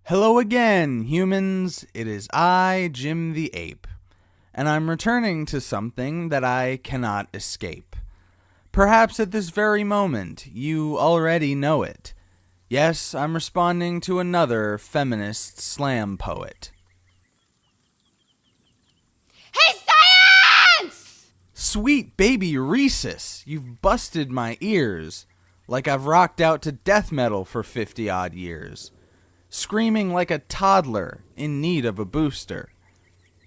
Hello again, humans. It is I, Jim the Ape, and I'm returning to something that I cannot escape. Perhaps at this very moment, you already know it. Yes, I'm responding to another feminist slam poet. Hey, science! Sweet baby Rhesus, you've busted my ears, like I've rocked out to death metal for 50-odd years. Screaming like a toddler in need of a booster.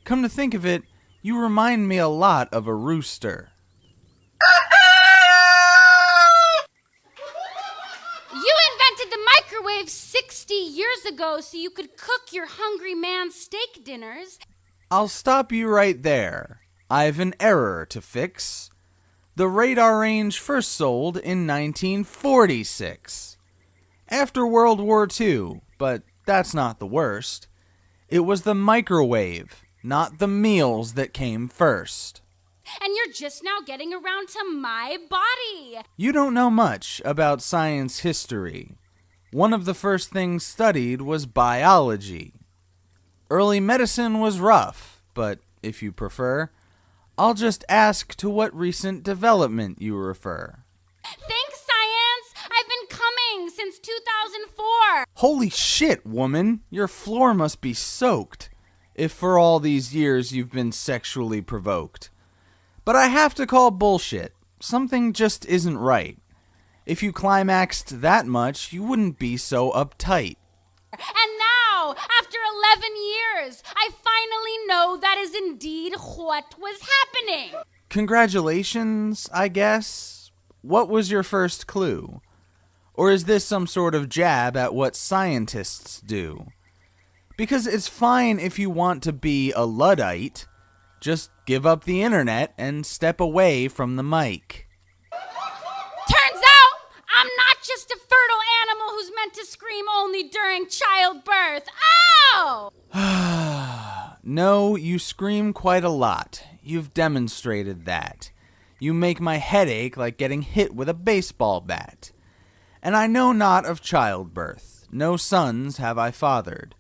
Come to think of it, you remind me a lot of a rooster. You invented the microwave 60 years ago so you could cook your hungry man's steak dinners. I'll stop you right there. I've an error to fix. The Radarange first sold in 1946. After World War II, but that's not the worst. It was the microwave, not the meals that came first. And you're just now getting around to my body. You don't know much about science history. One of the first things studied was biology. Early medicine was rough, but if you prefer, I'll just ask to what recent development you refer. Thanks, science. I've been coming since 2004. Holy shit, woman! Your floor must be soaked, if for all these years you've been sexually provoked. But I have to call bullshit. Something just isn't right. If you climaxed that much, you wouldn't be so uptight. And now, after 11 years, I finally know that is indeed what was happening. Congratulations, I guess. What was your first clue? Or is this some sort of jab at what scientists do? Because it's fine if you want to be a Luddite. Just give up the internet and step away from the mic. Turns out, I'm not just a fertile animal who's meant to scream only during childbirth. Ow! No, you scream quite a lot. You've demonstrated that. You make my head ache like getting hit with a baseball bat. And I know not of childbirth. No sons have I fathered.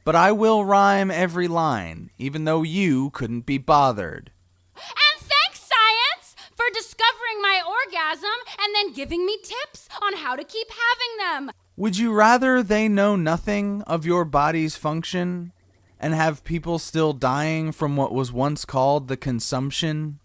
But I will rhyme every line, even though you couldn't be bothered. And thanks, science, for discovering my orgasm and then giving me tips on how to keep having them. Would you rather they know nothing of your body's function and have people still dying from what was once called the consumption?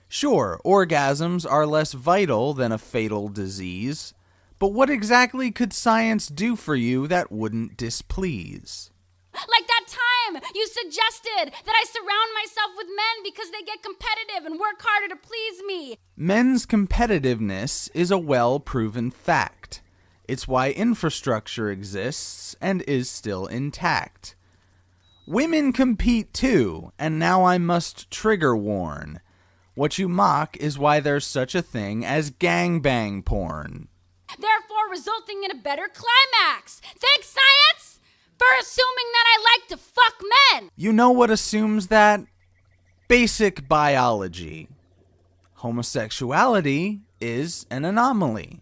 Sure, orgasms are less vital than a fatal disease, but what exactly could science do for you that wouldn't displease? Like that time you suggested that I surround myself with men because they get competitive and work harder to please me. Men's competitiveness is a well-proven fact. It's why infrastructure exists and is still intact. Women compete too, and now I must trigger warn. What you mock is why there's such a thing as gangbang porn. Therefore resulting in a better climax. Thanks, science, for assuming that I like to fuck men. You know what assumes that? Basic biology. Homosexuality is an anomaly.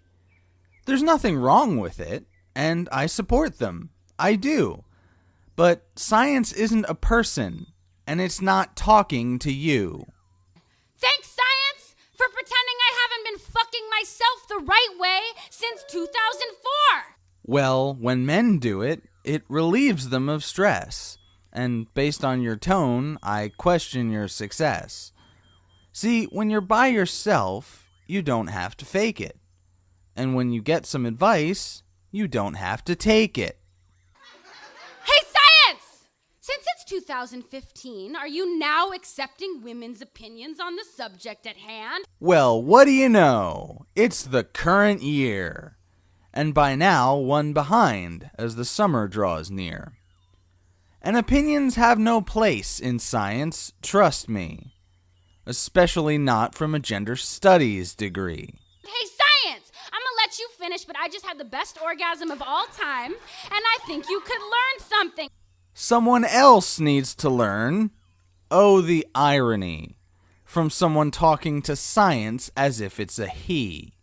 There's nothing wrong with it, and I support them. I do. But science isn't a person, and it's not talking to you. Thanks, science, for pretending I haven't been fucking myself the right way since 2004. Well, when men do it, it relieves them of stress. And based on your tone, I question your success. See, when you're by yourself, you don't have to fake it. And when you get some advice, you don't have to take it. Hey, science! Since it's 2015, are you now accepting women's opinions on the subject at hand? Well, what do you know? It's the current year. And by now, one behind as the summer draws near. And opinions have no place in science, trust me. Especially not from a gender studies degree. Hey, science! I'm gonna let you finish, but I just had the best orgasm of all time, and I think you could learn something. Someone else needs to learn. Oh, the irony. From someone talking to science as if it's a he.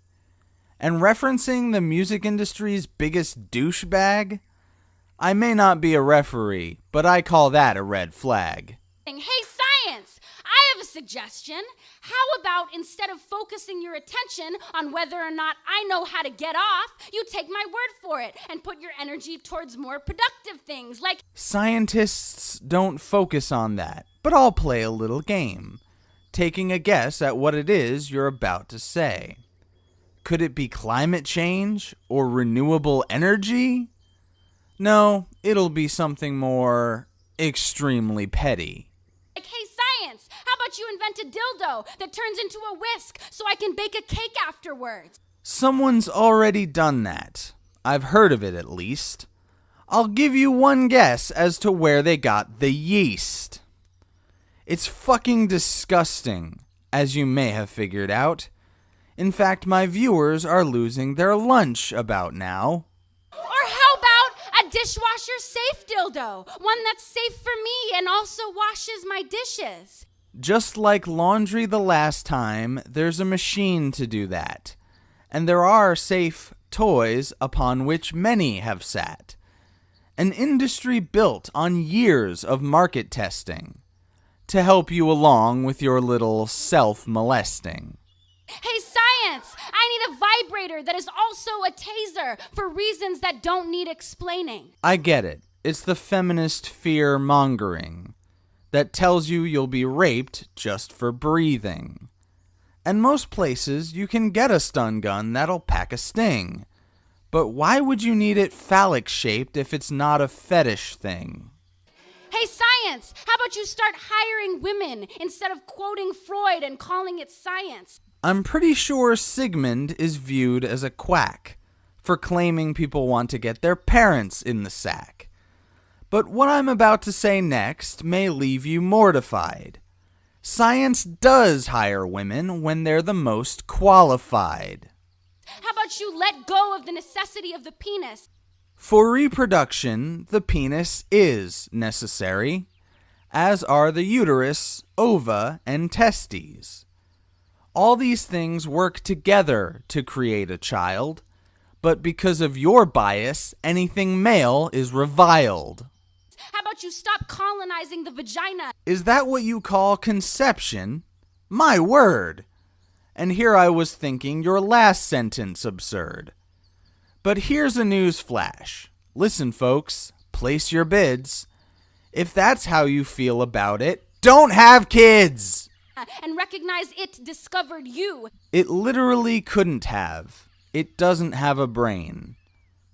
And referencing the music industry's biggest douchebag, I may not be a referee, but I call that a red flag. Hey, science! I have a suggestion. How about instead of focusing your attention on whether or not I know how to get off, you take my word for it and put your energy towards more productive things like... Scientists don't focus on that, but I'll play a little game, taking a guess at what it is you're about to say. Could it be climate change or renewable energy? No, it'll be something more extremely petty. Like, hey, science, how about you invent a dildo that turns into a whisk so I can bake a cake afterwards? Someone's already done that. I've heard of it at least. I'll give you one guess as to where they got the yeast. It's fucking disgusting, as you may have figured out. In fact, my viewers are losing their lunch about now. Or how about a dishwasher safe dildo? One that's safe for me and also washes my dishes. Just like laundry the last time, there's a machine to do that. And there are safe toys upon which many have sat. An industry built on years of market testing to help you along with your little self-molesting. Hey, science! I need a vibrator that is also a taser for reasons that don't need explaining. I get it. It's the feminist fear-mongering that tells you you'll be raped just for breathing. And most places you can get a stun gun that'll pack a sting. But why would you need it phallic-shaped if it's not a fetish thing? Hey, science! How about you start hiring women instead of quoting Freud and calling it science? I'm pretty sure Sigmund is viewed as a quack for claiming people want to get their parents in the sack. But what I'm about to say next may leave you mortified. Science does hire women when they're the most qualified. How about you let go of the necessity of the penis? For reproduction, the penis is necessary, as are the uterus, ova, and testes. All these things work together to create a child, but because of your bias, anything male is reviled. How about you stop colonizing the vagina? Is that what you call conception? My word! And here I was thinking your last sentence absurd. But here's a news flash. Listen, folks, place your bids. If that's how you feel about it, don't have kids! And recognize it discovered you. It literally couldn't have. It doesn't have a brain.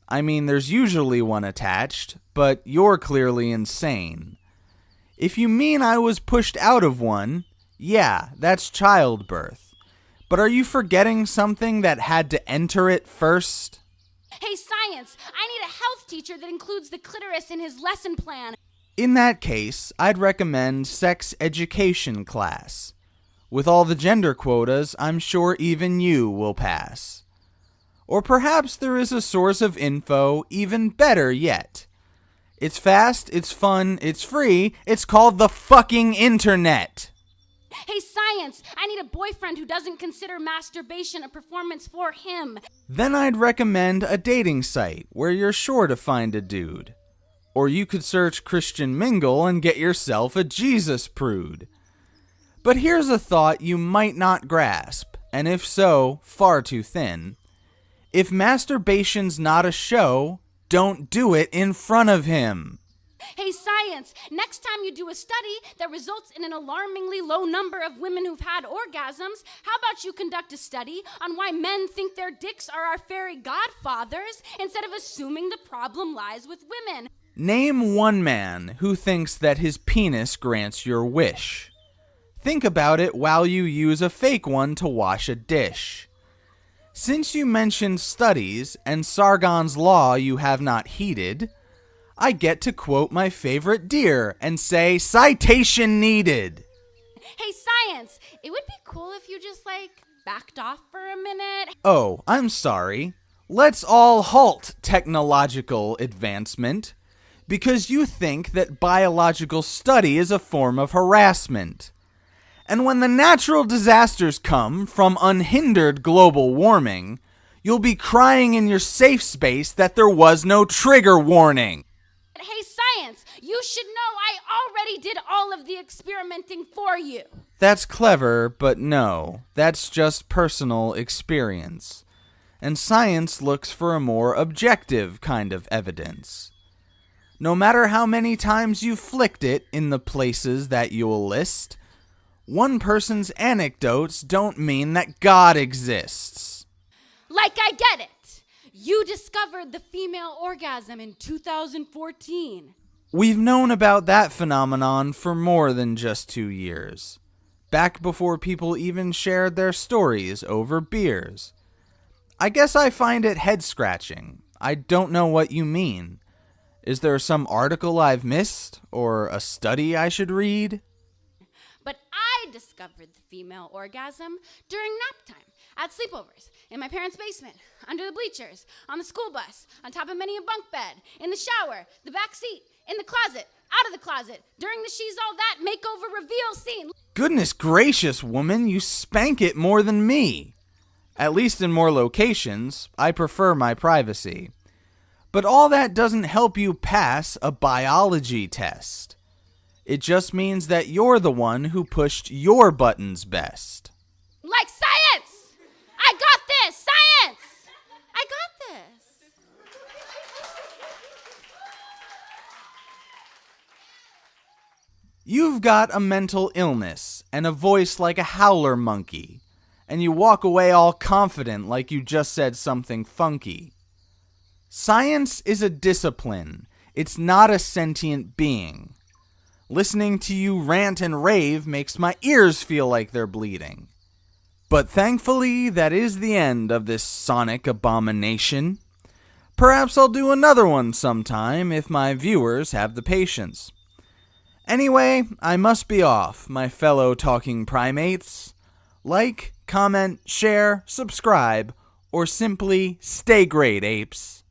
I mean, there's usually one attached, but you're clearly insane. If you mean I was pushed out of one, yeah, that's childbirth. But are you forgetting something that had to enter it first? Hey, science, I need a health teacher that includes the clitoris in his lesson plan. In that case, I'd recommend sex education class. With all the gender quotas, I'm sure even you will pass. Or perhaps there is a source of info even better yet. It's fast, it's fun, it's free, it's called the fucking internet. Hey, science, I need a boyfriend who doesn't consider masturbation a performance for him. Then I'd recommend a dating site where you're sure to find a dude. Or you could search Christian Mingle and get yourself a Jesus prude. But here's a thought you might not grasp, and if so, far too thin. If masturbation's not a show, don't do it in front of him. Hey, science, next time you do a study that results in an alarmingly low number of women who've had orgasms, how about you conduct a study on why men think their dicks are our fairy godfathers instead of assuming the problem lies with women? Name one man who thinks that his penis grants your wish. Think about it while you use a fake one to wash a dish. Since you mentioned studies and Sargon's law you have not heeded, I get to quote my favorite deer and say, citation needed. Hey, science, it would be cool if you just, backed off for a minute. Oh, I'm sorry. Let's all halt technological advancement because you think that biological study is a form of harassment. And when the natural disasters come from unhindered global warming, you'll be crying in your safe space that there was no trigger warning. science. You should know I already did all of the experimenting for you. That's clever, but no, that's just personal experience. And science looks for a more objective kind of evidence. No matter how many times you flicked it in the places that you'll list, one person's anecdotes don't mean that God exists. Like, I get it. You discovered the female orgasm in 2014. We've known about that phenomenon for more than just 2 years. Back before people even shared their stories over beers. I guess I find it head-scratching. I don't know what you mean. Is there some article I've missed, or a study I should read? But I discovered the female orgasm during nap time, at sleepovers, in my parents' basement, under the bleachers, on the school bus, on top of many a bunk bed, in the shower, the back seat, in the closet, out of the closet, during the She's All That makeover reveal scene. Goodness gracious, woman, you spank it more than me. At least in more locations. I prefer my privacy. But all that doesn't help you pass a biology test. It just means that you're the one who pushed your buttons best. Like science! I got this! Science! I got this! You've got a mental illness and a voice like a howler monkey, and you walk away all confident like you just said something funky. Science is a discipline. It's not a sentient being. Listening to you rant and rave makes my ears feel like they're bleeding. But thankfully, that is the end of this sonic abomination. Perhaps I'll do another one sometime if my viewers have the patience. Anyway, I must be off, my fellow talking primates. Like, comment, share, subscribe, or simply stay great, apes.